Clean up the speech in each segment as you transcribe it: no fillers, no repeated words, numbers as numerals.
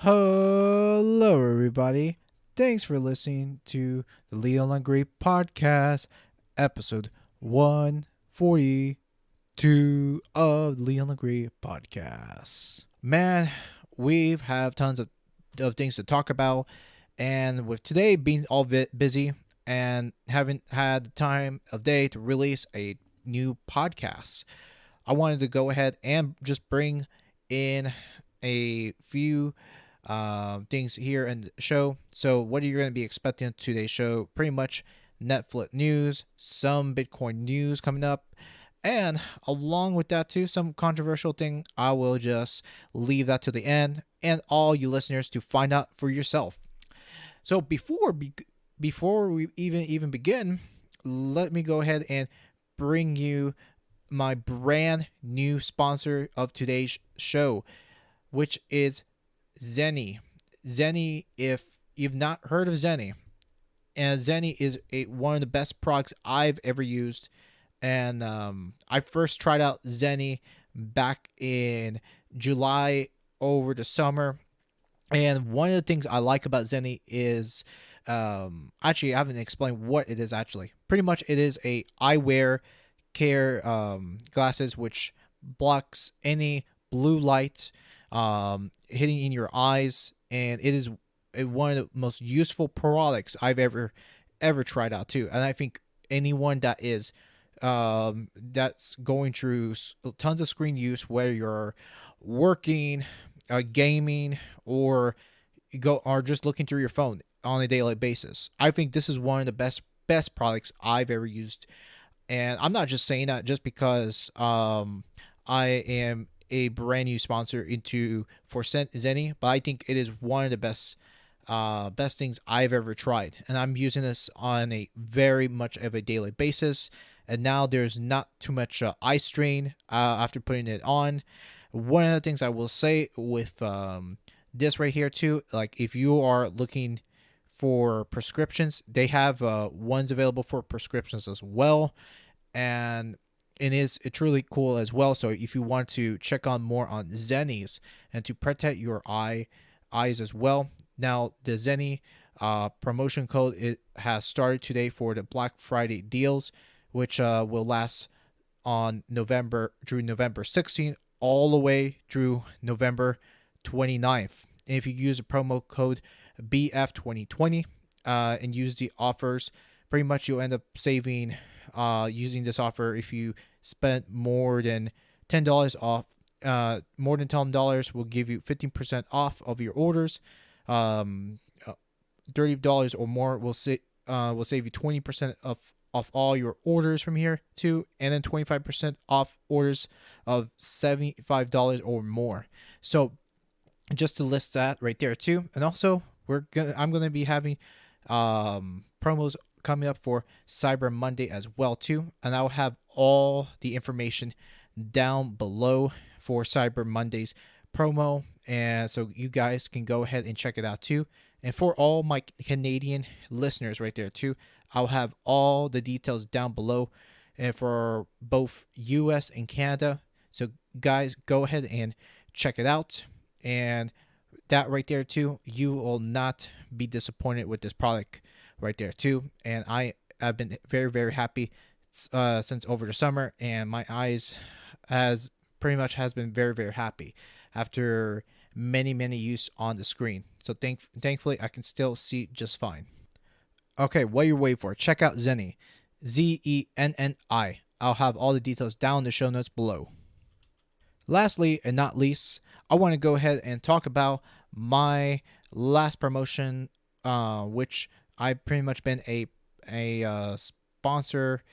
Hello, everybody. Thanks for listening to the Leon Agree podcast, episode 142 of the Leon Agree podcast. Man, we've have tons of things to talk about, and with today being all bit busy and haven't had the time of day to release a new podcast, I wanted to go ahead and just bring in a few things here in the show. So, what are you going to be expecting today's show? Pretty much Netflix news, some Bitcoin news coming up, and along with that too, some controversial thing. I will just leave that to the end, and all you listeners to find out for yourself. So before we even begin, let me go ahead and bring you my brand new sponsor of today's show, which is Zenny. Zenny, if you've not heard of Zenny, and Zenny is one of the best products I've ever used. And I first tried out Zenny back in July over the summer. And one of the things I like about Zenny is actually, I haven't explained what it is actually. Pretty much, it is a eyewear care glasses which blocks any blue light hitting in your eyes, and it is one of the most useful products I've ever tried out too. And I think anyone that is that's going through tons of screen use, whether you're working, gaming, or just looking through your phone on a daily basis, I think this is one of the best products I've ever used. And I'm not just saying that just because I am a brand new sponsor into for Zenny, but I think it is one of the best things I've ever tried, and I'm using this on a very much of a daily basis. And now there's not too much eye strain after putting it on. One of the things I will say with this right here too, like if you are looking for prescriptions, they have ones available for prescriptions as well, and it's truly cool as well. So if you want to check on more on Zennies and to protect your eyes as well, now the Zenny promotion code, it has started today for the Black Friday deals, which will last on through November 16th all the way through November 29th. And if you use the promo code BF2020 and use the offers, pretty much you'll end up saving using this offer. If you spend more than $10 off, more than $10 will give you 15% off of your orders. $30 or more will save you 20% of all your orders from here too, and then 25% off orders of $75 or more. So just to list that right there too. And also I'm gonna be having promos coming up for Cyber Monday as well too, and I'll have all the information down below for Cyber Monday's promo, and so you guys can go ahead and check it out too. And for all my Canadian listeners right there too, I'll have all the details down below, and for both US and Canada. So guys, go ahead and check it out. And that right there too, you will not be disappointed with this product right there too. And I have been very, very happy since over the summer, and my eyes has been very, very happy after many use on the screen. So thankfully I can still see just fine. Okay, what you're waiting for, check out Zenny, Zenni. I'll have all the details down in the show notes below. Lastly and not least, I want to go ahead and talk about my last promotion, which I've pretty much been a sponsor,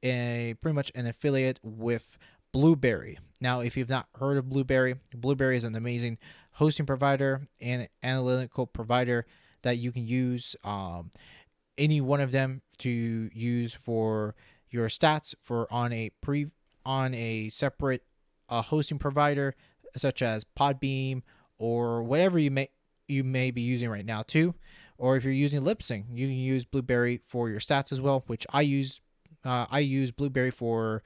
pretty much an affiliate with Blueberry. Now, if you've not heard of Blueberry, Blueberry is an amazing hosting provider and analytical provider that you can use any one of them to use for your stats for on a separate hosting provider such as Podbeam or whatever you may be using right now too. Or if you're using Lipsync, you can use Blueberry for your stats as well, which I use Blueberry for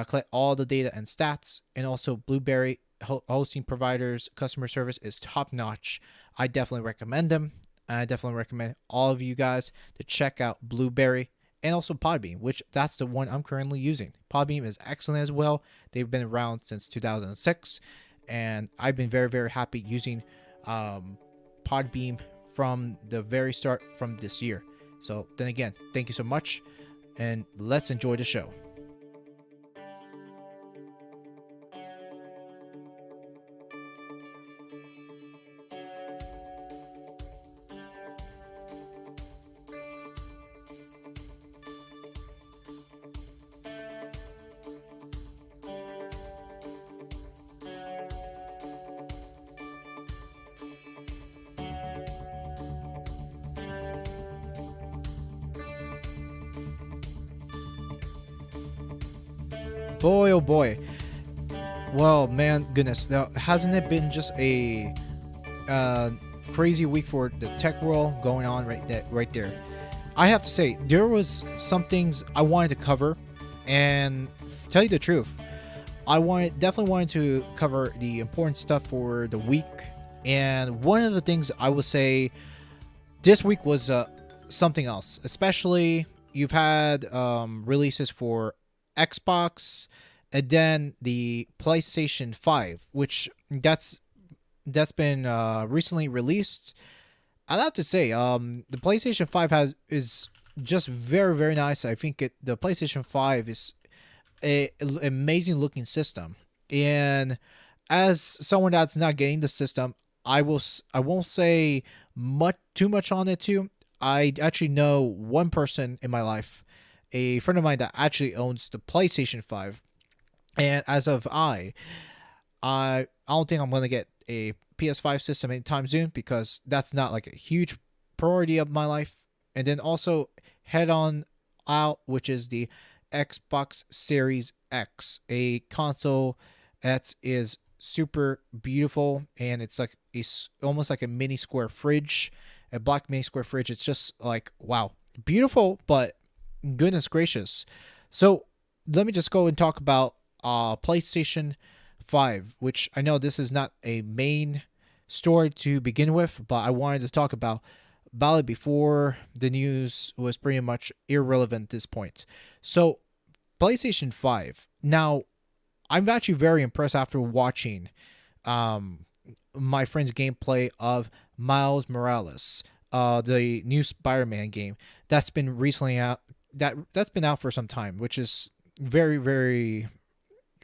collect all the data and stats, and also Blueberry hosting providers, customer service is top notch. I definitely recommend them. I definitely recommend all of you guys to check out Blueberry and also Podbeam, which that's the one I'm currently using. Podbeam is excellent as well. They've been around since 2006, and I've been very, very happy using Podbeam from the very start from this year. So then again, thank you so much, and let's enjoy the show. Boy, oh boy. Well, man, goodness. Now, hasn't it been just a uh, crazy week for the tech world going on right there? I have to say, there was some things I wanted to cover, and tell you the truth, definitely wanted to cover the important stuff for the week. And one of the things I would say this week was something else. Especially, you've had releases for Xbox, and then the PlayStation 5, which that's been recently released. I have to say, the PlayStation 5 is just very, very nice. I think the PlayStation 5 is a amazing looking system, and as someone that's not getting the system, I won't say too much on it too. I actually know one person in my life, a friend of mine that actually owns the PlayStation 5, and as of I don't think I'm gonna get a PS5 system anytime soon because that's not like a huge priority of my life. And then also head on out, which is the Xbox Series X, a console that is super beautiful, and it's like it's almost like a mini square fridge, a black mini square fridge. It's just like wow, beautiful, but goodness gracious. So let me just go and talk about PlayStation 5, which I know this is not a main story to begin with, but I wanted to talk about it before the news was pretty much irrelevant at this point. So PlayStation 5. Now, I'm actually very impressed after watching my friend's gameplay of Miles Morales, the new Spider-Man game that's been recently out. That's been out for some time, which is very, very,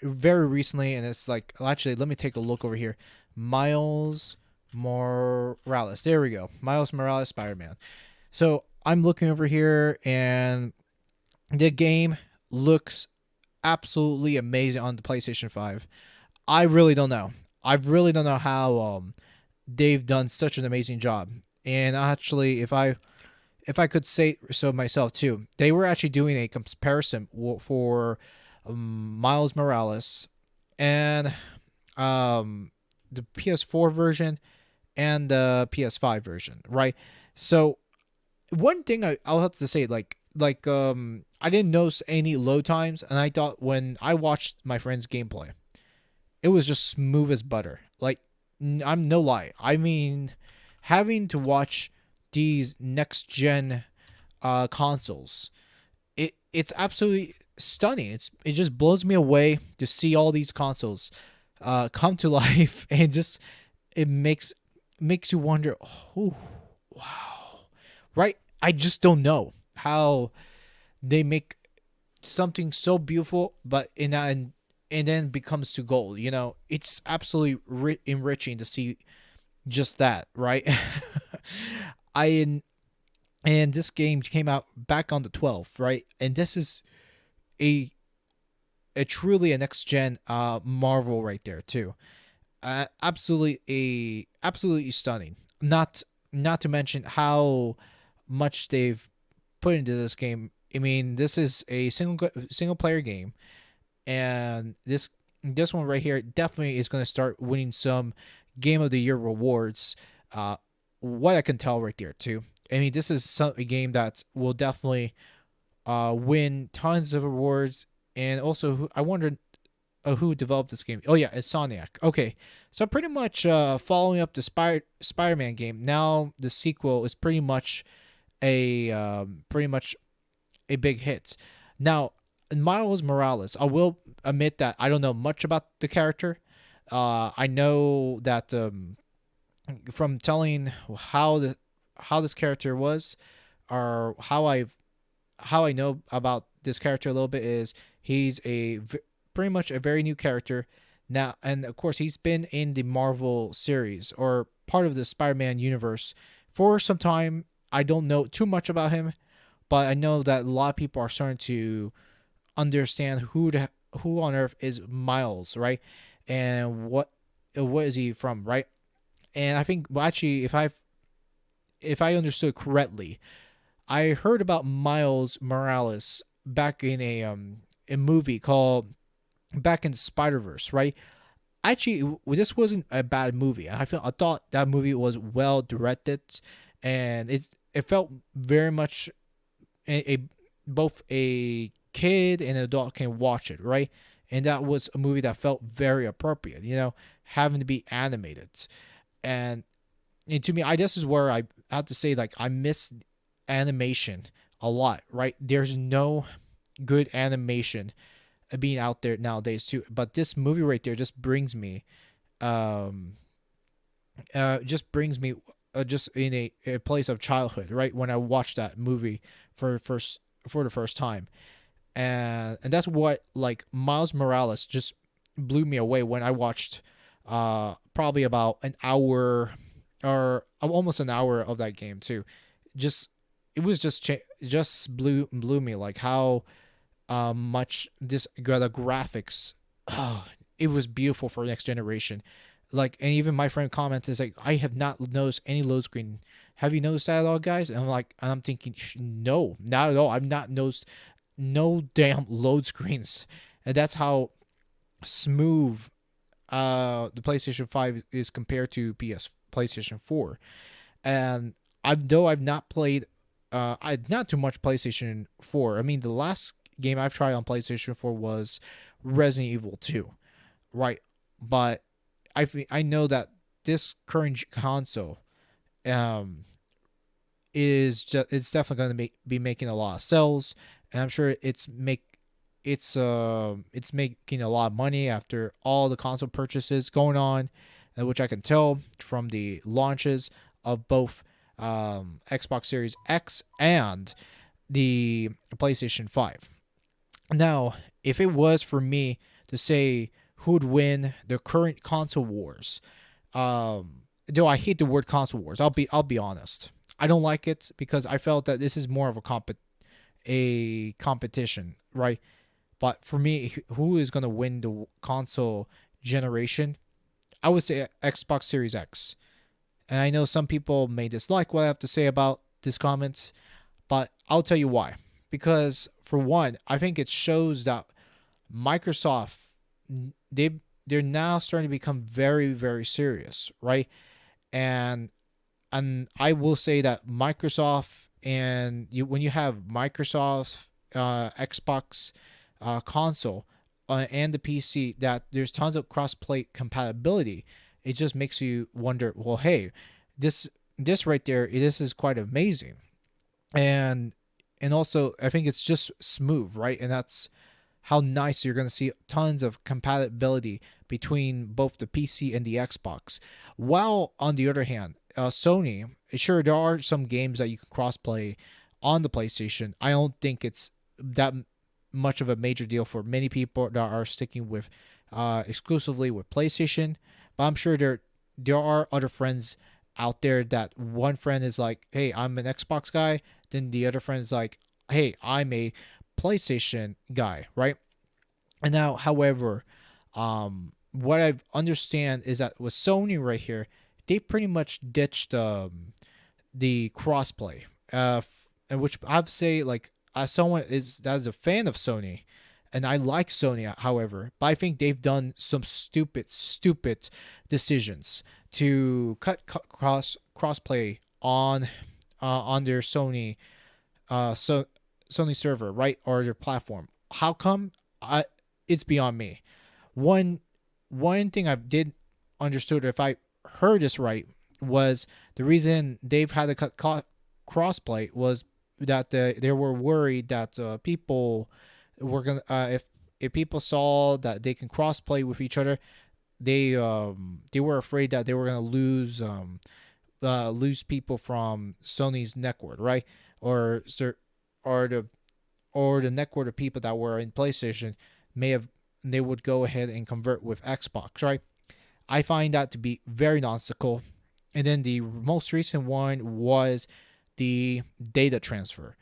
very recently, and it's like actually let me take a look over here. Miles Morales. There we go. Miles Morales Spider-Man. So I'm looking over here, and the game looks absolutely amazing on the PlayStation 5. I really don't know. I really don't know how they've done such an amazing job. And actually, if I could say so myself too, they were actually doing a comparison for Miles Morales and the PS4 version and the PS5 version, right? So one thing I'll have to say, I didn't notice any load times, and I thought when I watched my friend's gameplay, it was just smooth as butter. Like I'm no lie. I mean, having to watch these next gen consoles, it's absolutely stunning. It just blows me away to see all these consoles come to life, and just it makes you wonder, oh wow, right? I just don't know how they make something so beautiful, but and then becomes to gold. You know, it's absolutely enriching to see just that, right? I and this game came out back on the 12th, right? And this is a truly a next gen marvel right there too. Absolutely stunning. Not to mention how much they've put into this game. I mean, this is a single player game, and this one right here definitely is going to start winning some game of the year rewards. What I can tell right there too. I mean, this is a game that will definitely win tons of awards, and also I wonder who developed this game? Oh yeah, it's Sonic. Okay, so pretty much following up the Spider-Man game. Now the sequel is pretty much a big hit. Now, Miles Morales, I will admit that I don't know much about the character. I know that from telling how this character was, or how I know about this character a little bit is he's pretty much a very new character now, and of course he's been in the Marvel series or part of the Spider-Man universe for some time. I don't know too much about him, but I know that a lot of people are starting to understand who on earth is Miles, right? And what is he from, right? And I think, well, actually, if I understood correctly, I heard about Miles Morales back in a movie called Back in the Spider Verse, right? Actually, this wasn't a bad movie. I thought that movie was well directed, and it felt very much a both a kid and an adult can watch it, right? And that was a movie that felt very appropriate, having to be animated. And, and to me, I guess is where I have to say, like, I miss animation a lot, right? There's no good animation being out there nowadays too. But this movie right there um, just brings me just in a place of childhood, right? When I watched that movie for the first time, and that's what, like, Miles Morales just blew me away when I watched probably about an hour or almost an hour of that game too. Just it was just blew me, like how much the graphics, oh, it was beautiful for next generation. Like, and even my friend commented, is like, I have not noticed any load screen. Have you noticed that at all, guys? And I'm thinking, no, not at all. I've not noticed no damn load screens. And that's how smooth the PlayStation 5 is compared to PlayStation 4. And I've not played I not too much PlayStation 4. I mean, the last game I've tried on PlayStation 4 was Resident Evil 2, right? But I know that this current console um it's definitely going to be making a lot of sales, and I'm sure it's making a lot of money after all the console purchases going on, which I can tell from the launches of both Xbox Series X and the PlayStation 5. Now, if it was for me to say who would win the current console wars, though I hate the word console wars, I'll be honest. I don't like it because I felt that this is more of a competition, right? But for me, who is going to win the console generation? I would say Xbox Series X. And I know some people may dislike what I have to say about this comment, but I'll tell you why. Because for one, I think it shows that Microsoft, they're now starting to become very, very serious, right? And I will say that Microsoft, and when you have Microsoft Xbox console and the PC, that there's tons of cross-play compatibility. It just makes you wonder, well, hey, this right there, this is quite amazing. And also, I think it's just smooth, right? And that's how nice you're going to see tons of compatibility between both the PC and the Xbox. While on the other hand, Sony, sure, there are some games that you can crossplay on the PlayStation. I don't think it's that much of a major deal for many people that are sticking with exclusively with PlayStation. But I'm sure there are other friends out there that one friend is like, hey, I'm an Xbox guy. Then the other friend is like, hey, I'm a PlayStation guy, right? And now, however, what I understand is that with Sony right here, they pretty much ditched the crossplay, and which I'd say, like, as someone that is a fan of Sony, and I like Sony, however, but I think they've done some stupid decisions to cut crossplay on their Sony server, right, or their platform. How come? It's beyond me. one one thing I did understood, if I heard this right, was the reason they've had to cut crossplay was that they were worried that people were gonna if people saw that they can crossplay with each other, they were afraid that they were gonna lose people from Sony's network, right? Or or the or the network of people that were in PlayStation may have they would go ahead and convert with Xbox, right? I find that to be very nonsensical. And then the most recent one was the data transfer.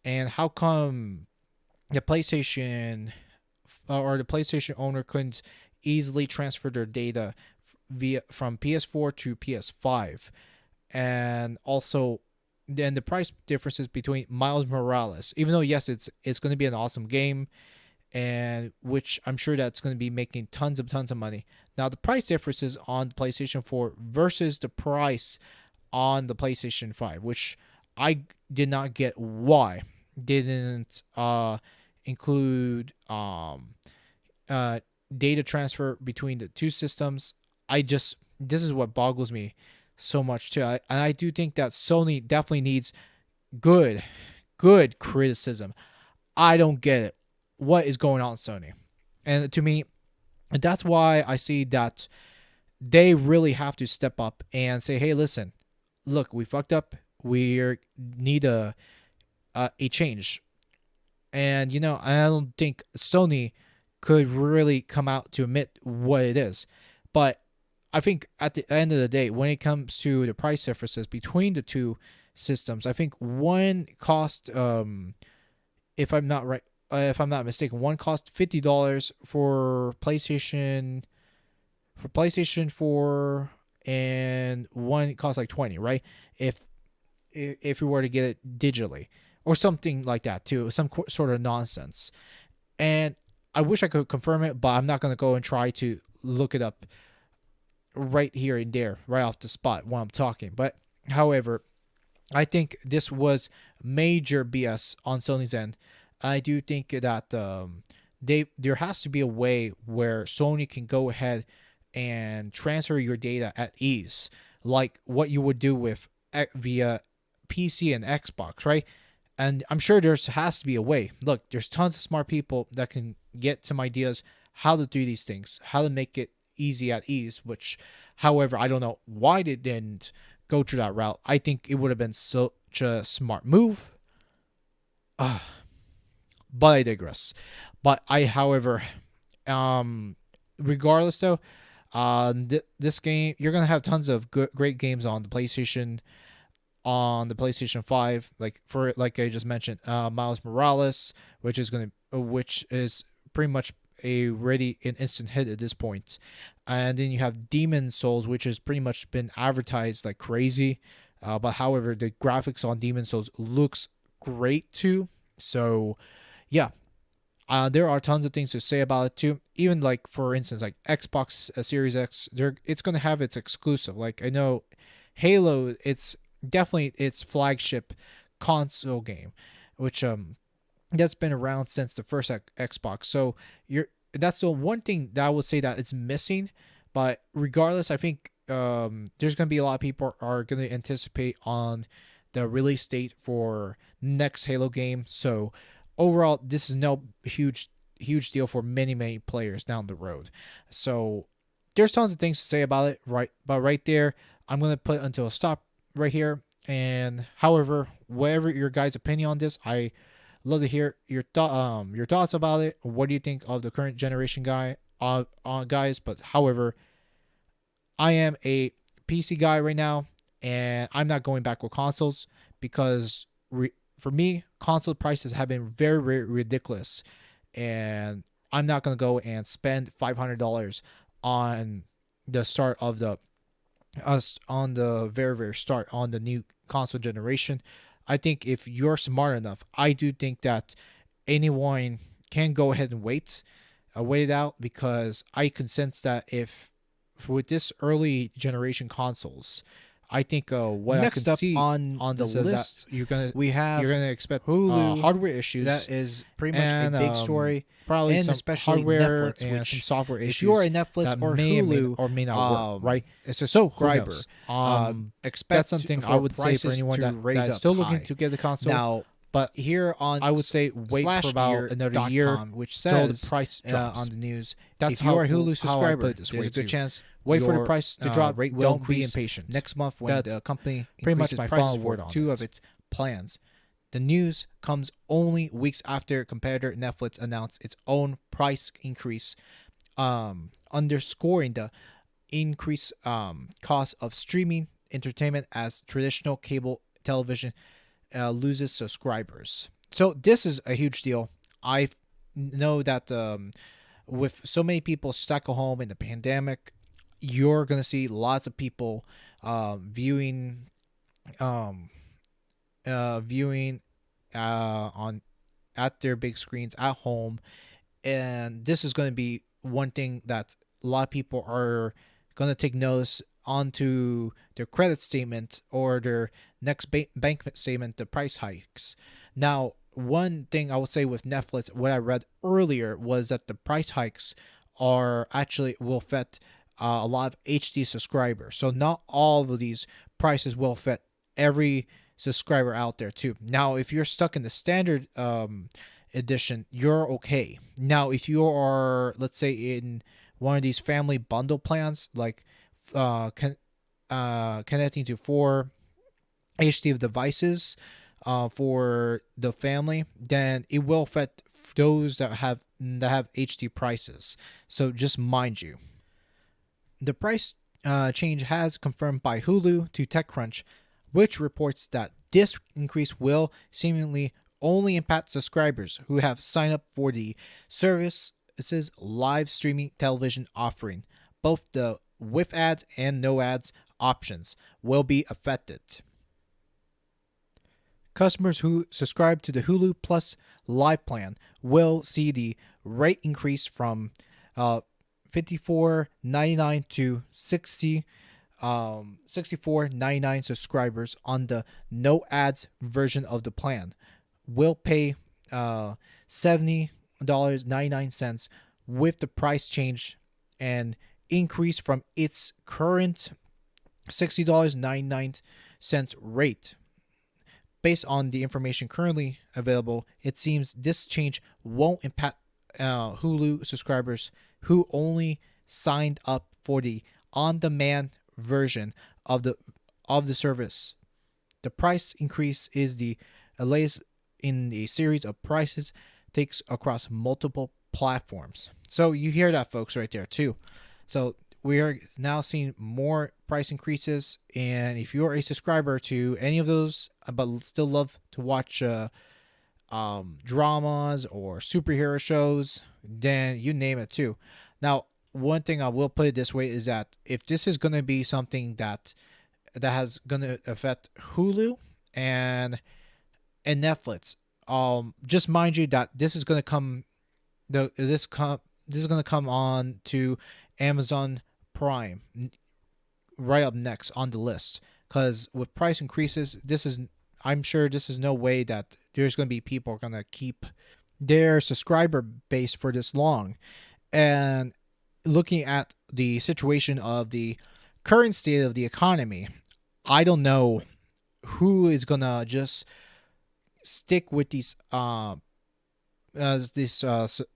And how come the PlayStation owner couldn't easily transfer their data via from PS4 to PS5? And also then the price differences between Miles Morales, even though yes, it's going to be an awesome game, and which I'm sure that's going to be making tons of money. Now the price differences on the PlayStation 4 versus the price on the PlayStation 5, which I did not get why didn't include data transfer between the two systems. This is what boggles me so much too. And I do think that Sony definitely needs good criticism. I don't get it. What is going on, Sony? And to me, that's why I see that they really have to step up and say, "Hey, listen, look, we fucked up. We need a change." And I don't think Sony could really come out to admit what it is. But I think at the end of the day, when it comes to the price differences between the two systems, I think one cost, if I'm not right, if I'm not mistaken, one cost $50 for PlayStation 4, and one costs like 20, right? If we were to get it digitally or something like that too, some sort of nonsense. And I wish I could confirm it, but I'm not going to go and try to look it up right here and there, right off the spot while I'm talking. But however, I think this was major BS on Sony's end. I do think that there has to be a way where Sony can go ahead and transfer your data at ease, like what you would do with via PC and Xbox, right? And I'm sure there has to be a way. Look, there's tons of smart people that can get some ideas how to do these things, how to make it easy at ease, which, however, I don't know why they didn't go through that route. I think it would have been such a smart move. But I digress. But however, regardless though, this game, you're gonna have tons of great games on the PlayStation, 5, like I just mentioned, Miles Morales, which is pretty much a ready an instant hit at this point. And then you have Demon Souls, which has pretty much been advertised like crazy. But however, the graphics on Demon Souls looks great too. So yeah, there are tons of things to say about it too. Even like for instance, like Xbox Series X, it's gonna have its exclusive. Like I know Halo, it's definitely its flagship console game, which that's been around since the first Xbox. So that's the one thing that I would say that it's missing. But regardless, I think there's gonna be a lot of people are gonna anticipate on the release date for next Halo game. So overall, this is no huge deal for many players down the road. So there's tons of things to say about it, right? But right there, I'm gonna put until a stop right here. And however, whatever your guys' opinion on this, I love to hear your thoughts about it. What do you think of the current generation guys? But however, I am a PC guy right now, and I'm not going back with consoles because for me, console prices have been very ridiculous, and I'm not gonna go and spend $500 on the start of the on the very start on the new console generation. I think if you're smart enough, I do think that anyone can go ahead and wait it out, because I can sense that if with this early generation consoles, I think what Next I can up see on the this is that list, you're gonna we have you're gonna expect Hulu. hardware issues. That is pretty much a And big story, probably and some especially hardware Netflix, and some which software if you are issues a Netflix that or may Hulu or may not work, right? a So who subscriber, knows? expect That's something I for would say for prices anyone to that raise is up still looking high. to get the console. Now, But here on I would say wait for about another year which till the says price drops on the news, That's if you are a Hulu how I subscriber, put it this there's way a good too. chance Wait for the your price to drop. rate will Don't be increase impatient. next month when That's the company pretty much increases my prices final for word on two it. of its plans. The news comes only weeks after competitor Netflix announced its own price increase, underscoring the increased cost of streaming entertainment as traditional cable television loses subscribers. So this is a huge deal. I know that with so many people stuck at home in the pandemic, you're gonna see lots of people viewing um, viewing on at their big screens at home, and this is going to be one thing that a lot of people are going to take notice onto their credit statement or their next bank statement, the price hikes. Now, one thing I would say with Netflix, what I read earlier was that the price hikes are actually will affect a lot of HD subscribers. So not all of these prices will affect every subscriber out there too. Now, if you're stuck in the standard edition, you're okay. Now, if you are, let's say, in one of these family bundle plans, like connecting to 4 HD devices for the family, then it will affect those that have HD prices. So just mind you, the price change has confirmed by Hulu to TechCrunch, which reports that this increase will seemingly only impact subscribers who have signed up for the service's live streaming television offering. Both the with ads and no ads options will be affected. Customers who subscribe to the Hulu Plus Live plan will see the rate increase from $54.99 to $64.99. Subscribers on the no ads version of the plan will pay $70.99 with the price change and increase from its current $60.99 rate. Based on the information currently available, it seems this change won't impact Hulu subscribers who only signed up for the on-demand version of the service. The price increase is the latest in a series of prices takes across multiple platforms. So you hear that, folks, right there too. So we are now seeing more price increases, and if you're a subscriber to any of those but still love to watch dramas or superhero shows, then you name it too. Now, one thing I will put it this way is that if this is going to be something that has going to affect Hulu and Netflix, just mind you that this is going to come this is going to come on to Amazon Prime right up next on the list, because with price increases, I'm sure this is no way that there's going to be people going to keep their subscriber base for this long. And looking at the situation of the current state of the economy, I don't know who is going to just stick with these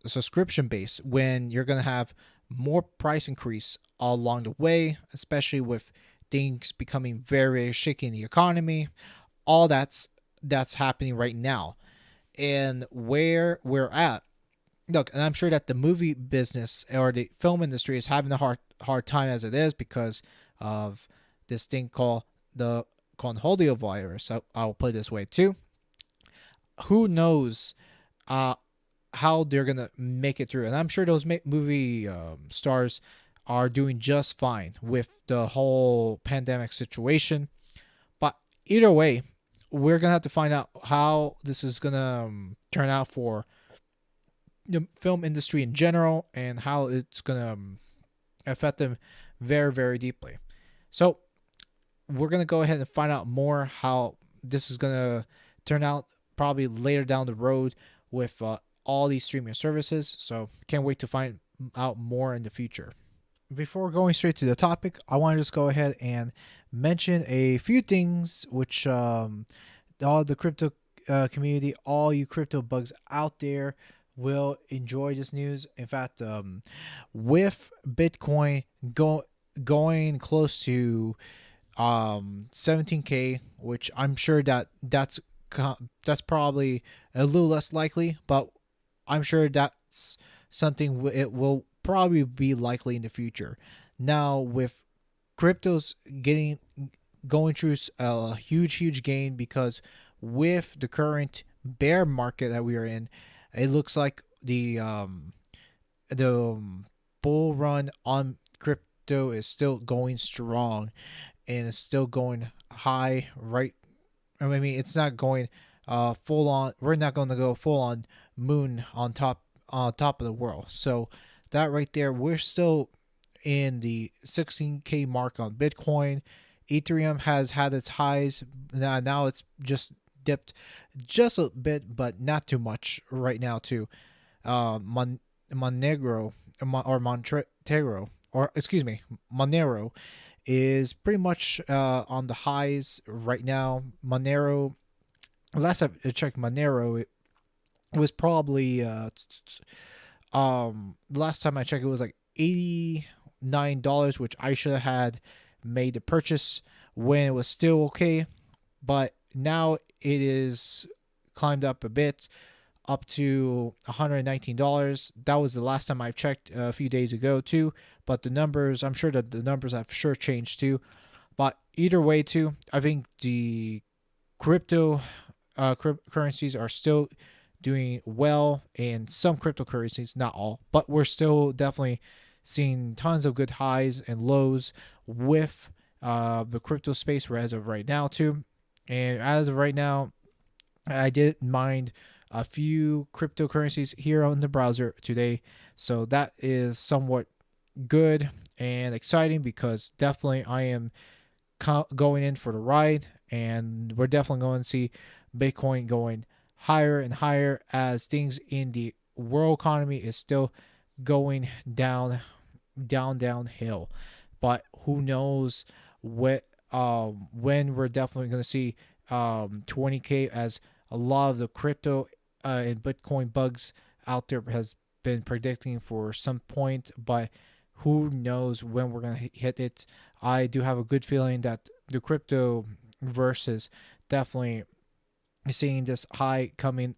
subscription base when you're going to have more price increase all along the way, especially with things becoming very shaky in the economy. All that's happening right now, and where we're at. Look, and I'm sure that the movie business or the film industry is having a hard time as it is because of this thing called the Conholio virus. I'll put it this way too. Who knows how they're gonna make it through? And I'm sure those movie stars are doing just fine with the whole pandemic situation. But either way, we're gonna have to find out how this is gonna turn out for the film industry in general and how it's gonna affect them very, very deeply. So we're gonna go ahead and find out more how this is gonna turn out probably later down the road with all these streaming services. So can't wait to find out more in the future. Before going straight to the topic, I want to just go ahead and mention a few things which all the crypto community, all you crypto bugs out there will enjoy this news. In fact, with Bitcoin going close to 17K, which I'm sure that's probably a little less likely, but I'm sure that's something it will probably be likely in the future. Now with cryptos getting going through a huge gain because with the current bear market that we are in, it looks like the bull run on crypto is still going strong and it's still going high. Right, I mean it's not going full on. We're not going to go full on moon on top of the world. So that right there, we're still in the 16K mark on Bitcoin. Ethereum has had its highs. Now it's just dipped just a bit, but not too much right now too. Monegro or Montero or excuse me, Monero is pretty much on the highs right now. Monero, last I checked, Monero it was probably last time I checked it was like $89, which I should have had made the purchase when it was still okay, but now it is climbed up a bit up to $119. That was the last time I checked a few days ago too, but the numbers, I'm sure that the numbers have sure changed too. But either way too, I think the crypto currencies are still doing well in some cryptocurrencies, not all, but we're still definitely seeing tons of good highs and lows with the crypto space as of right now too. And as of right now, I did mind a few cryptocurrencies here on the browser today, so that is somewhat good and exciting because definitely I am going in for the ride, and we're definitely going to see Bitcoin going higher and higher as things in the world economy is still going downhill. But who knows when we're definitely going to see 20K, as a lot of the crypto and Bitcoin bugs out there has been predicting for some point, but who knows when we're going to hit it. I do have a good feeling that the crypto versus definitely seeing this high coming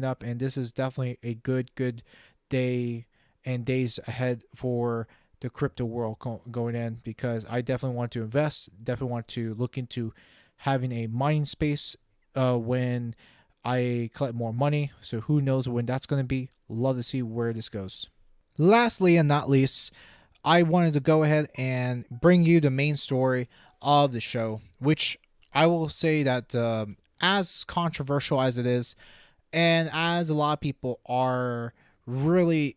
up, and this is definitely a good day and days ahead for the crypto world going in, because I definitely want to invest, definitely want to look into having a mining space when I collect more money. So who knows when that's going to be. Love to see where this goes. Lastly and not least, I wanted to go ahead and bring you the main story of the show, which I will say that as controversial as it is, and as a lot of people really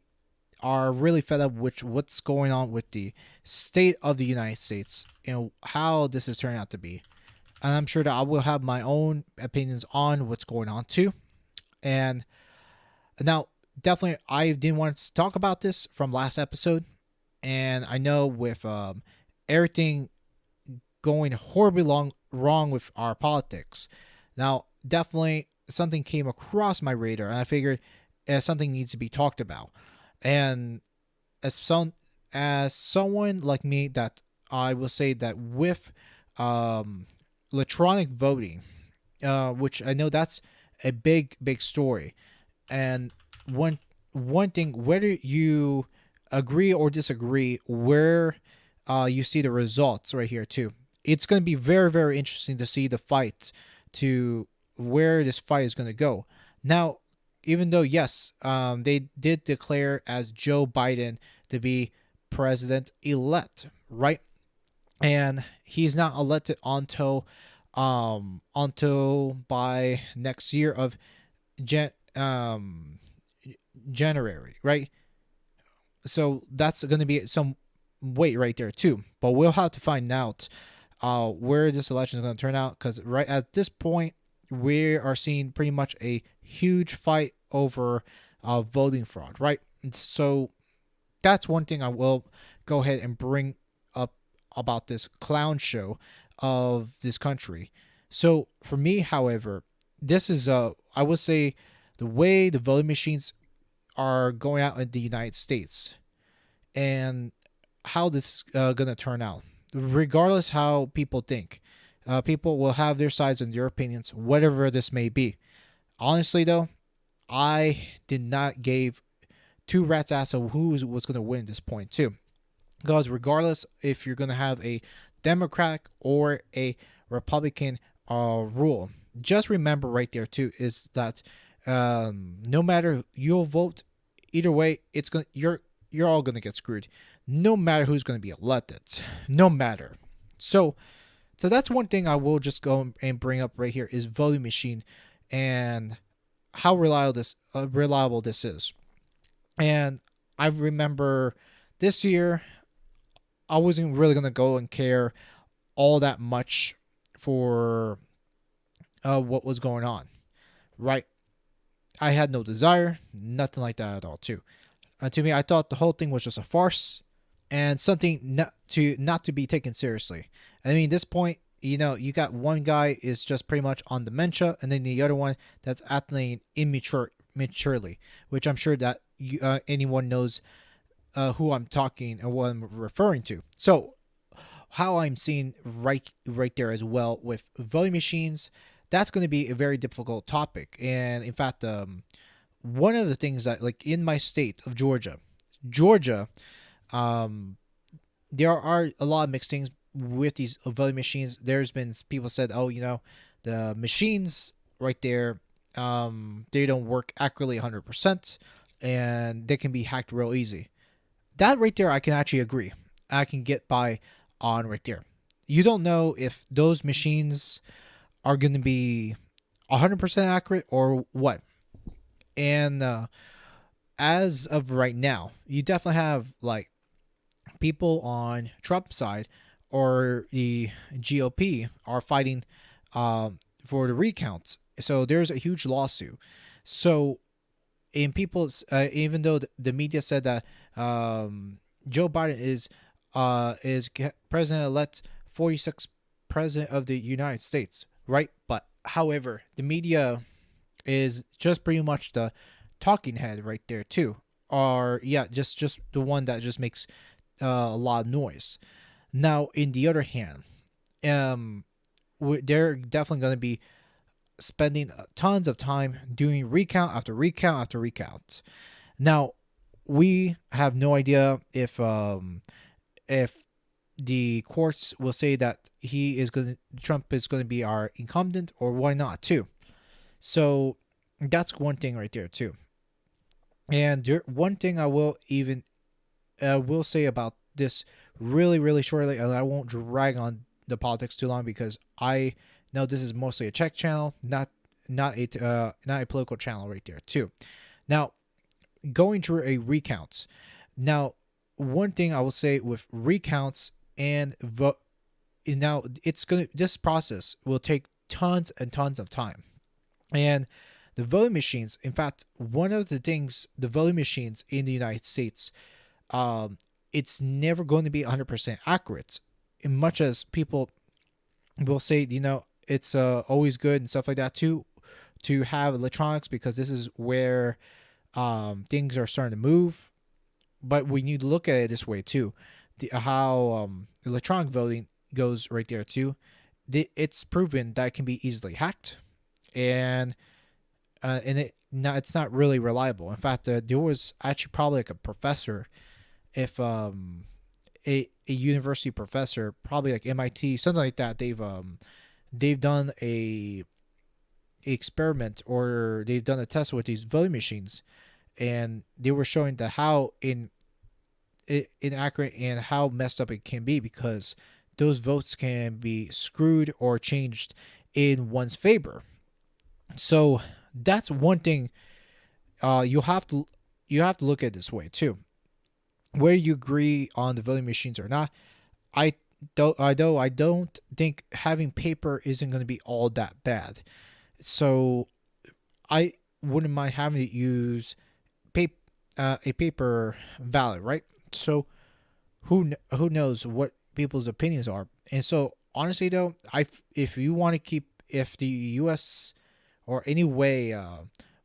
fed up with what's going on with the state of the United States and how this is turning out to be. And I'm sure that I will have my own opinions on what's going on too. And now, definitely, I didn't want to talk about this from last episode, and I know with everything going horribly wrong with our politics, now definitely something came across my radar, and I figured something needs to be talked about. And as someone like me, that I will say that with electronic voting, which I know that's a big story, and one thing, whether you agree or disagree, where you see the results right here too. It's going to be very interesting to see the fight, to where this fight is going to go. Now, even though yes, they did declare as Joe Biden to be president elect, right? And he's not elected until by next year of Jan January, right? So that's going to be some wait right there too. But we'll have to find out where this election is going to turn out, because right at this point we are seeing pretty much a huge fight over voting fraud, right? And so that's one thing I will go ahead and bring up about this clown show of this country. So for me, however, this is I would say the way the voting machines are going out in the United States and how this is gonna turn out. Regardless how people think, people will have their sides and their opinions, whatever this may be. Honestly, though, I did not give two rats ass of who was gonna win this point too, because regardless if you're gonna have a Democratic or a Republican rule, just remember right there too is that no matter you'll vote, either way, it's gonna you're all gonna get screwed. No matter who's gonna be elected, no matter. So that's one thing I will just go and bring up right here is voting machine and how reliable this is. And I remember this year I wasn't really gonna go and care all that much for what was going on, right? I had no desire, nothing like that at all, too. To me, I thought the whole thing was just a farce and something not to be taken seriously. I mean, this point, you got one guy is just pretty much on dementia, and then the other one that's acting immaturely, which I'm sure that anyone knows who I'm talking and what I'm referring to. So, how I'm seeing right there as well with voting machines, that's going to be a very difficult topic. And in fact, one of the things that like in my state of Georgia, um, there are a lot of mixed things with these voting machines. There's been people said, oh, the machines right there, they don't work accurately 100%, and they can be hacked real easy. That right there, I can actually agree. I can get by on right there. You don't know if those machines are going to be 100% accurate or what. And as of right now, you definitely have like people on Trump's side or the GOP are fighting for the recounts. So there's a huge lawsuit. So in people's, even though the media said that Joe Biden is president-elect 46th president of the United States, right? But however, the media is just pretty much the talking head right there too, or yeah, just the one that just makes a lot of noise. Now, in the other hand, they're definitely going to be spending tons of time doing recount after recount after recount. Now, we have no idea if the courts will say that Trump is going to be our incumbent or why not too. So that's one thing right there too. And one thing I will say about this really really shortly, and I won't drag on the politics too long because I know this is mostly a Czech channel, not a political channel right there too. Now, going through a recounts. Now, one thing I will say with recounts and vote, now this process will take tons and tons of time. And the voting machines, in fact, one of the things, the voting machines in the United States, it's never going to be 100% accurate. In much as people will say, it's always good and stuff like that too, to have electronics because this is where things are starting to move. But we need to look at it this way too, how electronic voting goes right there too. It's proven that it can be easily hacked, and it's not really reliable. In fact, there was actually probably like a professor, if a university professor, probably like MIT, something like that. They've done a experiment or they've done a test with these voting machines, and they were showing that how inaccurate and how messed up it can be because those votes can be screwed or changed in one's favor. So that's one thing you have to look at this way too. Whether you agree on the voting machines or not, I though I don't think having paper isn't going to be all that bad. So I wouldn't mind having to use paper, a paper ballot, right? So who knows what people's opinions are? And so honestly, though, if you want to keep, if the U.S. or any way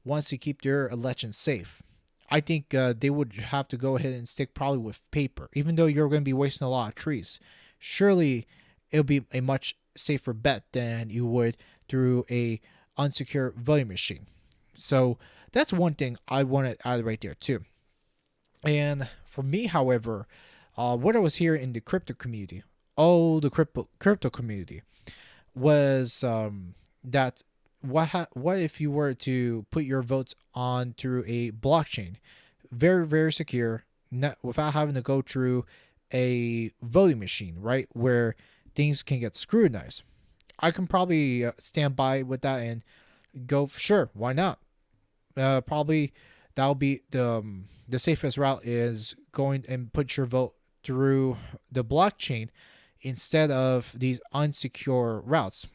wants to keep their elections safe, I think they would have to go ahead and stick probably with paper, even though you're going to be wasting a lot of trees. Surely it'll be a much safer bet than you would through a unsecure voting machine. So that's one thing I want to add right there too. And for me, however, what I was hearing in the crypto community, the crypto community, was that what if you were to put your votes on through a blockchain, very very secure, not without having to go through a voting machine, right, where things can get scrutinized. I can probably stand by with that and go, sure, why not? Probably that'll be the safest route is going and put your vote through the blockchain instead of these unsecure routes.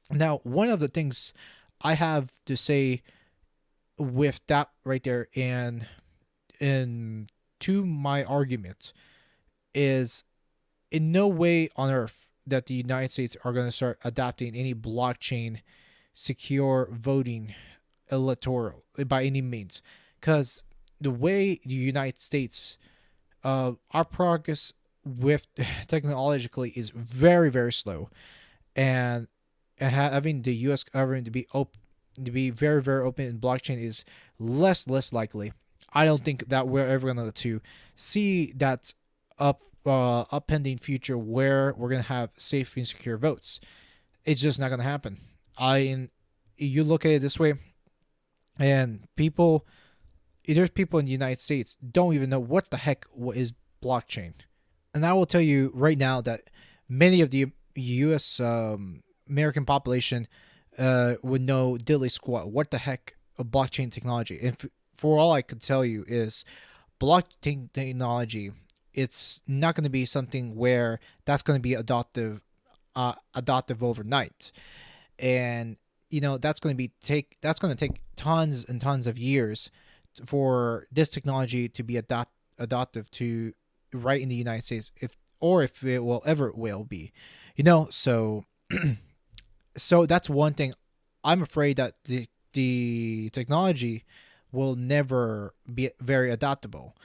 Now, one of the things I have to say with that right there, and to my argument, is in no way on earth that the United States are going to start adopting any blockchain secure voting electoral by any means, because the way the United States, our progress with technologically is very very slow, and having the U.S. government to be open, to be very very open in blockchain is less likely. I don't think that we're ever going to see that pending future where we're going to have safe and secure votes. It's just not going to happen. You look at it this way, and there's people in the United States don't even know what the heck is blockchain. And I will tell you right now that many of the U.S. American population would know diddly squat what the heck a blockchain technology. And for all I could tell you is blockchain technology. It's not going to be something where that's going to be adoptive overnight, and that's going to take tons and tons of years for this technology to be adoptive to right in the United States, if it will be, so so that's one thing. I'm afraid that the technology will never be very adaptable.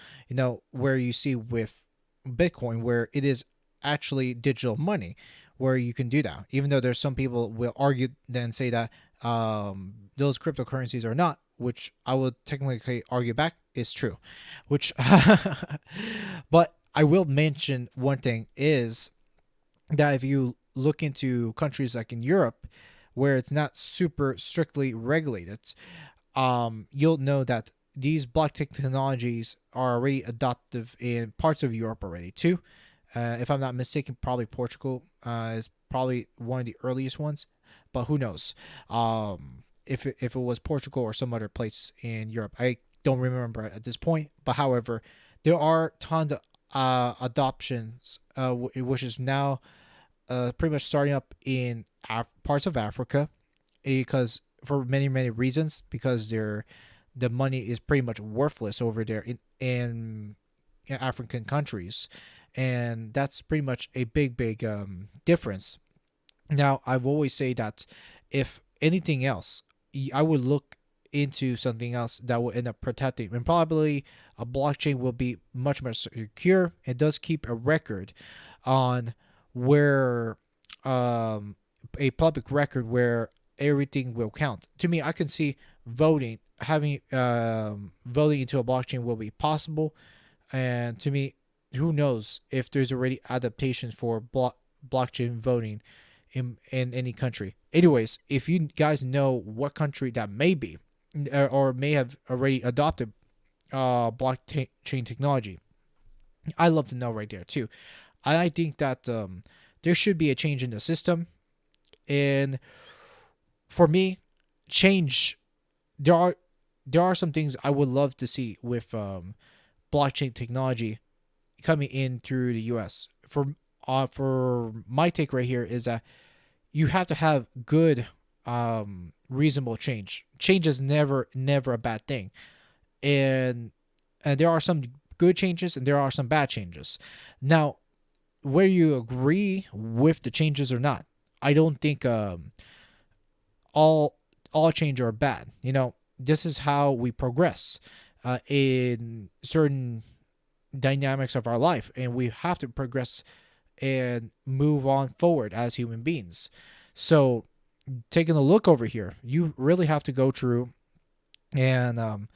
Where you see with Bitcoin, where it is actually digital money, where you can do that. Even though there's some people will argue then say that those cryptocurrencies are not, which I would technically argue back is true. Which, but I will mention one thing is that if you look into countries like in Europe, where it's not super strictly regulated, you'll know that these blockchain technologies are already adoptive in parts of Europe already too. If I'm not mistaken, probably Portugal is probably one of the earliest ones, but who knows? If it was Portugal or some other place in Europe, I don't remember at this point. But however, there are tons of adoptions, which is now pretty much starting up in parts of Africa, because for many many reasons, because the money is pretty much worthless over there in African countries, and that's pretty much a big difference. Now, I've always say that if anything else, I would look into something else that will end up protecting, and probably a blockchain will be much secure. It does keep a record on where a public record where everything will count. To me, I can see having voting into a blockchain will be possible, and to me, who knows if there's already adaptations for blockchain voting in any country. Anyways, if you guys know what country that may be, or may have already adopted blockchain technology, I'd love to know right there too. I think that there should be a change in the system, and for me, change. There are some things I would love to see with blockchain technology coming in through the U.S. For for my take right here is that you have to have good, reasonable change. Change is never a bad thing, and there are some good changes and there are some bad changes. Now, whether you agree with the changes or not, I don't think all all change are bad. This is how we progress in certain dynamics of our life, and we have to progress and move on forward as human beings. So, taking a look over here, you really have to go through and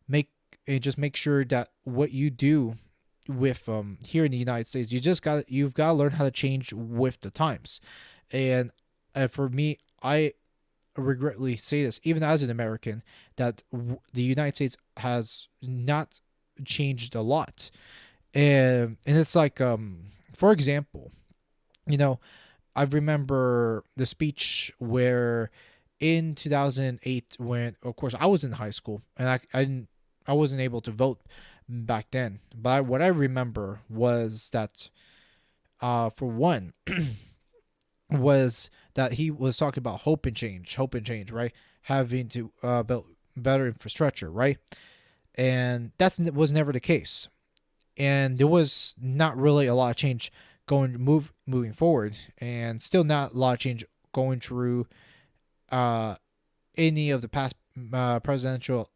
make just make sure that what you do with here in the United States, you've got to learn how to change with the times. And for me, I regretfully say this, even as an American, that the United States has not changed a lot. And it's like, for example, you know, I remember the speech where in 2008, when of course I was in high school and I wasn't able to vote back then, but what I remember was that, for one, was that he was talking about hope and change, right? Having to build better infrastructure, right? And that was never the case, and there was not really a lot of change moving forward, and still not a lot of change going through uh, any of the past presidential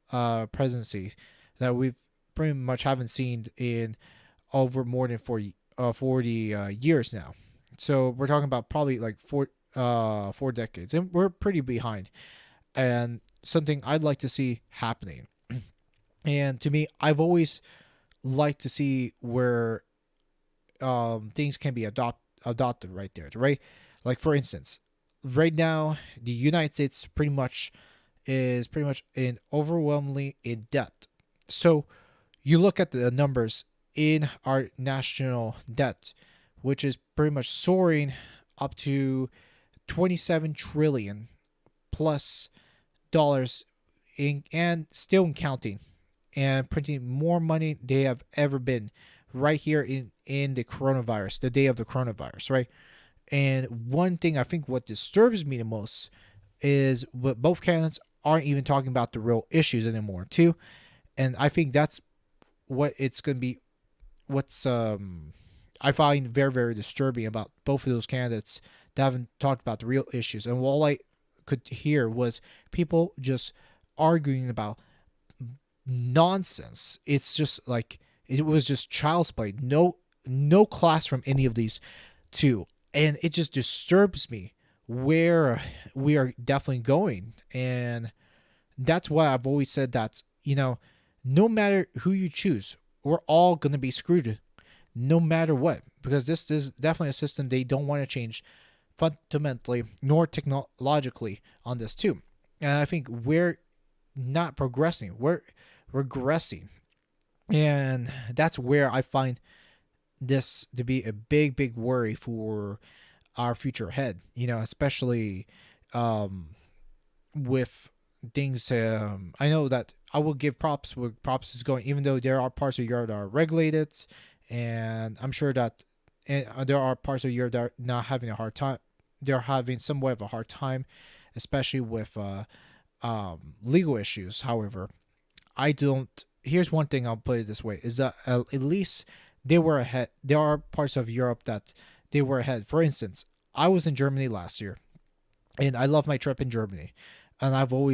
presidency that we've pretty much haven't seen in over more than 40 years now. So we're talking about probably like 4 decades, and we're pretty behind. And something I'd like to see happening. And to me, I've always liked to see where things can be adopted right there, right? Like for instance, right now the United States is pretty much in overwhelmingly in debt. So you look at the numbers in our national debt, which is pretty much soaring up to 27 trillion plus dollars and still counting, and printing more money they have ever been right here in the day of the coronavirus, right? And one thing I think what disturbs me the most is what both candidates aren't even talking about the real issues anymore too. And I think that's what it's going to be, what's I find very, very disturbing about both of those candidates that haven't talked about the real issues. And all I could hear was people just arguing about nonsense. It's just like it was just child's play. No class from any of these two, and it just disturbs me where we are definitely going. And that's why I've always said that no matter who you choose, we're all gonna be screwed, no matter what, because this is definitely a system they don't want to change fundamentally nor technologically on this too. And I think we're not progressing, we're regressing. And that's where I find this to be a big, big worry for our future ahead, especially with things. I know that I will give props where props is going, even though there are parts of Europe that are regulated, and I'm sure that there are parts of Europe that are not having a hard time. They're having somewhat of a hard time, especially with legal issues. However, I don't. Here's one thing, I'll put it this way: is that at least they were ahead. There are parts of Europe that they were ahead. For instance, I was in Germany last year, and I love my trip in Germany. And I will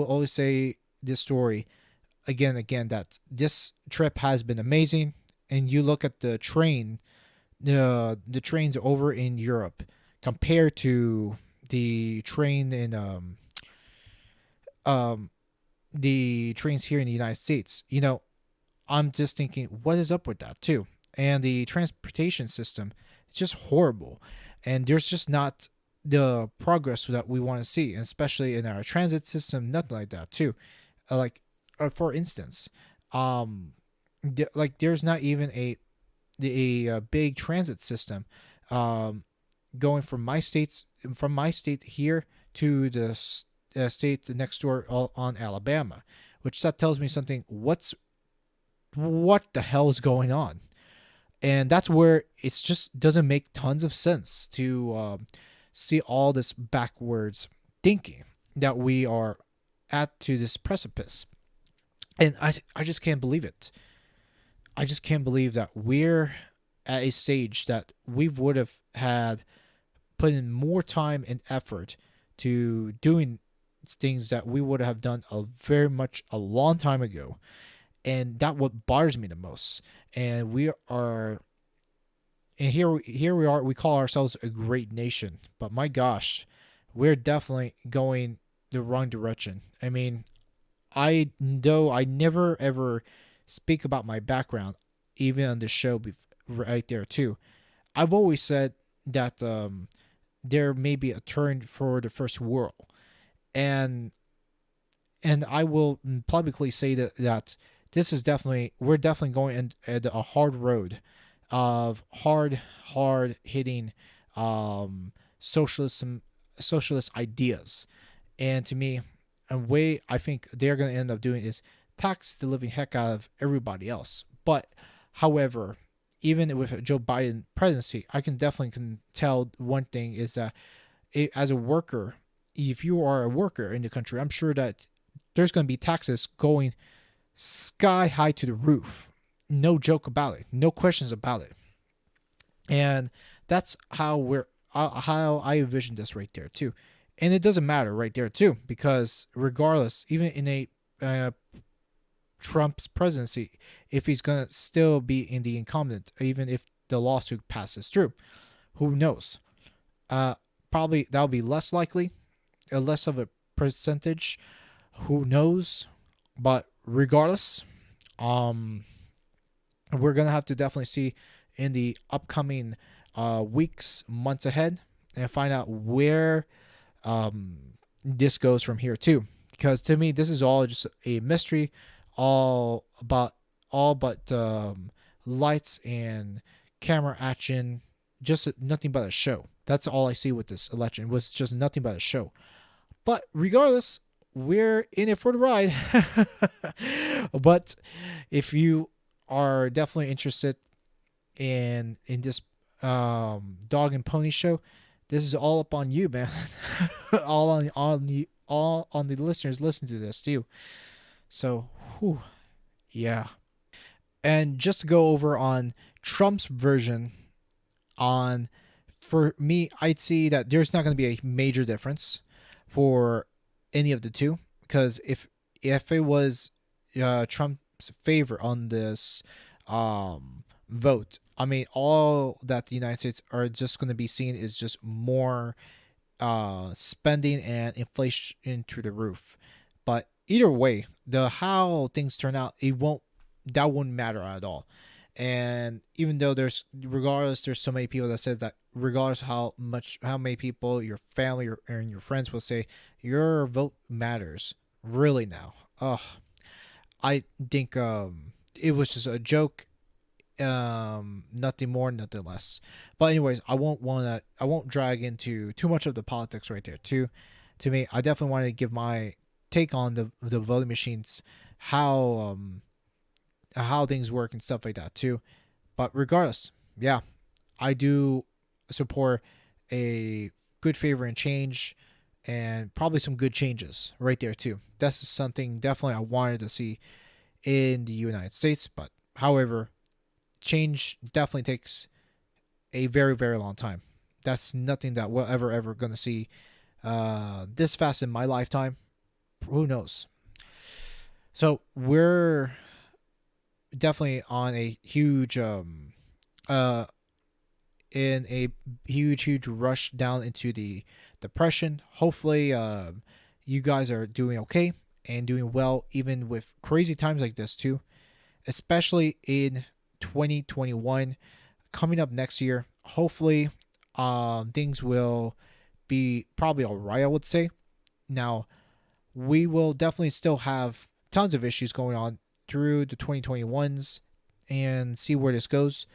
always say this story again and again, that this trip has been amazing. And you look at the the trains over in Europe compared to the train in um the trains here in the United States. I'm just thinking, what is up with that too? And the transportation system, it's just horrible, and there's just not the progress that we want to see, especially in our transit system. Nothing like that too. For instance, there's not even a big transit system, going from my state here to the state next door on Alabama, which that tells me something. What the hell is going on? And that's where it's just doesn't make tons of sense to see all this backwards thinking that we are at to this precipice. And I just can't believe it. I just can't believe that we're at a stage that we would have had put in more time and effort to doing things that we would have done a very much a long time ago. And that what bothers me the most. And we are and here we are, we call ourselves a great nation, but my gosh, we're definitely going the wrong direction. I mean, I never ever speak about my background, even on the show, right there too. I've always said that there may be a turn for the first world, and I will publicly say that this is definitely we're definitely going at a hard road of hard hitting socialism socialist ideas. And to me, a way I think they're going to end up doing is tax the living heck out of everybody else. But however, even with Joe Biden presidency, I can definitely can tell one thing is that as a worker, if you are a worker in the country, I'm sure that there's going to be taxes going sky high to the roof. No joke about it. No questions about it. And that's how I envision this right there too. And it doesn't matter right there too, because regardless, even in a Trump's presidency, if he's gonna still be in the incumbent, even if the lawsuit passes through, who knows? Uh, Probably that'll be less likely, less of a percentage. Who knows? But regardless, um, we're gonna have to definitely see in the upcoming weeks, months ahead, and find out where this goes from here too. Because to me, this is all just a mystery, all about all but lights and camera action, just nothing but a show. That's all I see with this election. It was just nothing but a show. But regardless, we're in it for the ride. But if you are definitely interested in this dog and pony show, this is all up on you, man. All on the listeners listen to this too. So, whew, yeah. And just to go over on Trump's version on for me, I'd see that there's not going to be a major difference for any of the two, because if it was Trump's favor on this vote, I mean, all that the United States are just going to be seeing is just more spending and inflation through the roof. But either way, the how things turn out, that wouldn't matter at all. And even though there's so many people that said that regardless how many people your family and your friends will say your vote matters really now. I think it was just a joke, nothing more, nothing less. But anyways, I won't drag into too much of the politics right there too. To me, I definitely want to give my take on the voting machines, how things work and stuff like that too. But regardless, yeah, I do support a good favor and change, and probably some good changes right there too. That's something definitely I wanted to see in the United States. But however, change definitely takes a very very long time. That's nothing that we'll ever gonna see this fast in my lifetime. Who knows? So we're definitely on a huge in a huge rush down into the depression. Hopefully you guys are doing okay and doing well even with crazy times like this too, especially in 2021 coming up next year. Hopefully things will be probably all right, I would say. Now we will definitely still have tons of issues going on through the 2021s and see where this goes.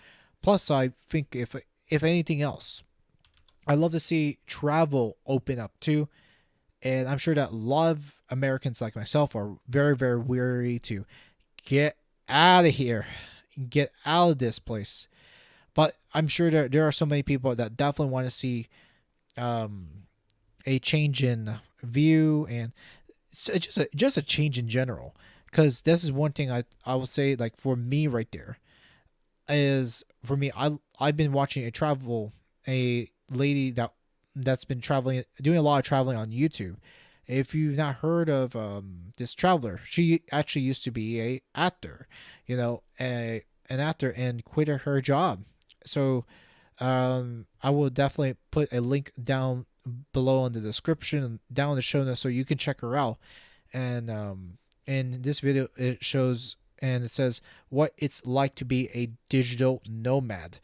Plus, I think if anything else, I'd love to see travel open up too. And I'm sure that a lot of Americans like myself are very, very weary to get out of here, get out of this place. But I'm sure there are so many people that definitely want to see um, a change in view, and just a change in general. Because this is one thing I will say, like, for me right there is, for me, I've been watching a lady that's been traveling, doing a lot of traveling on YouTube. If you've not heard of this traveler, she actually used to be a actor, an actor, and quit her job. So I will definitely put a link down below in the description, down in the show notes, so you can check her out. And in this video, it shows, and it says what it's like to be a digital nomad.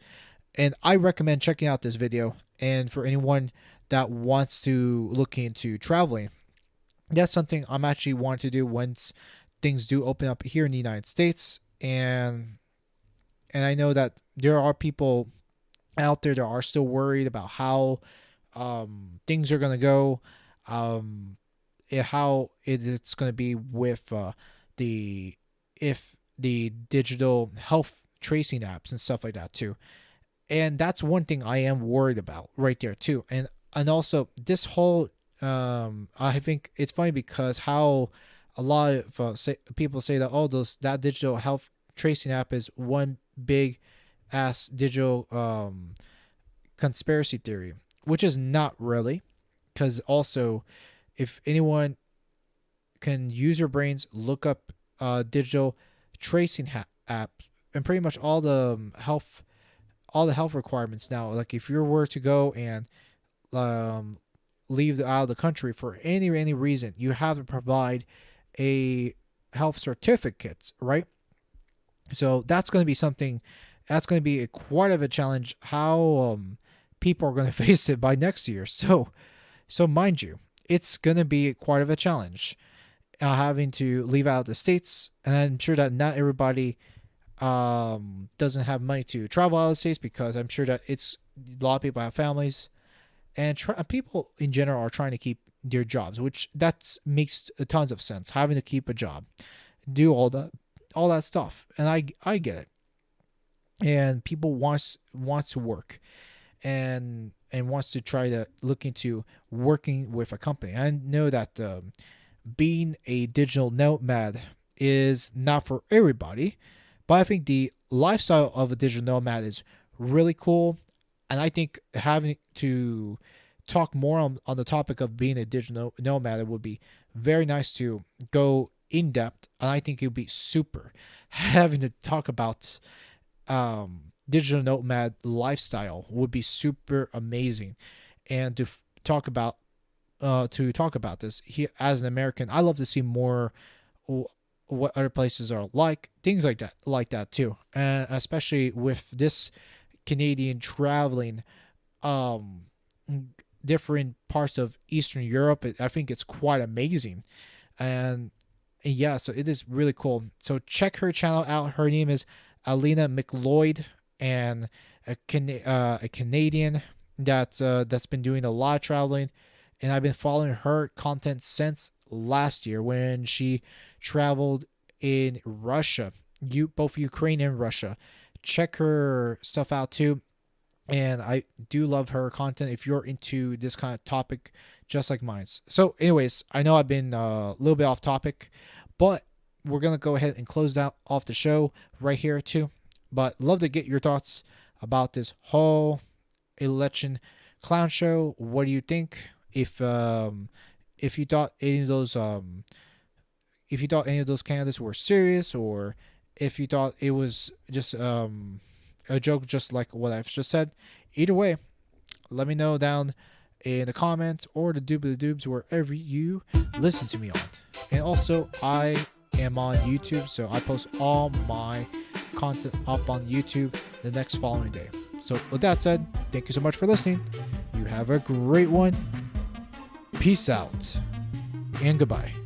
And I recommend checking out this video. And for anyone that wants to look into traveling, that's something I'm actually wanting to do once things do open up here in the United States. And I know that there are people out there that are still worried about how things are going to go, how it's going to be with the if the digital health tracing apps and stuff like that too. And that's one thing I am worried about right there too. And also this whole I think it's funny because how a lot of people say that, oh, that digital health tracing app is one big ass digital conspiracy theory, which is not really. Because also, if anyone can use your brains, look up digital tracing apps, and pretty much all the health requirements now. Like if you were to go and leave out of the country for any reason, you have to provide a health certificate, right? So that's going to be something. That's going to be quite of a challenge. How people are going to face it by next year. So mind you, it's going to be quite of a challenge having to leave out the states. And I'm sure that not everybody doesn't have money to travel out of the states, because I'm sure that a lot of people have families, and people in general are trying to keep their jobs, which that makes tons of sense. Having to keep a job, do all that stuff, and I get it. And people wants to work, and wants to try to look into working with a company. I know that being a digital nomad is not for everybody, but I think the lifestyle of a digital nomad is really cool. And I think having to talk more on the topic of being a digital nomad, it would be very nice to go in depth. And I think it would be super having to talk about digital nomad lifestyle would be super amazing. And to talk about this here as an American, I love to see more what other places are like, things like that too. And especially with this Canadian traveling different parts of Eastern Europe, I think it's quite amazing. And yeah, so it is really cool. So check her channel out. Her name is Alina McLeod, and a Canadian that's been doing a lot of traveling. And I've been following her content since last year when she traveled in Russia, both Ukraine and Russia. Check her stuff out too. And I do love her content if you're into this kind of topic just like mine. So anyways, I know I've been a little bit off topic, but we're going to go ahead and close out off the show right here too. But love to get your thoughts about this whole election clown show. What do you think? If you thought any of those candidates were serious, or if you thought it was just a joke, just like what I've just said. Either way, let me know down in the comments or the doobly-doobs, wherever you listen to me on. And also, I am on YouTube, so I post all my content up on YouTube the next following day. So with that said, thank you so much for listening. You have a great one. Peace out and goodbye.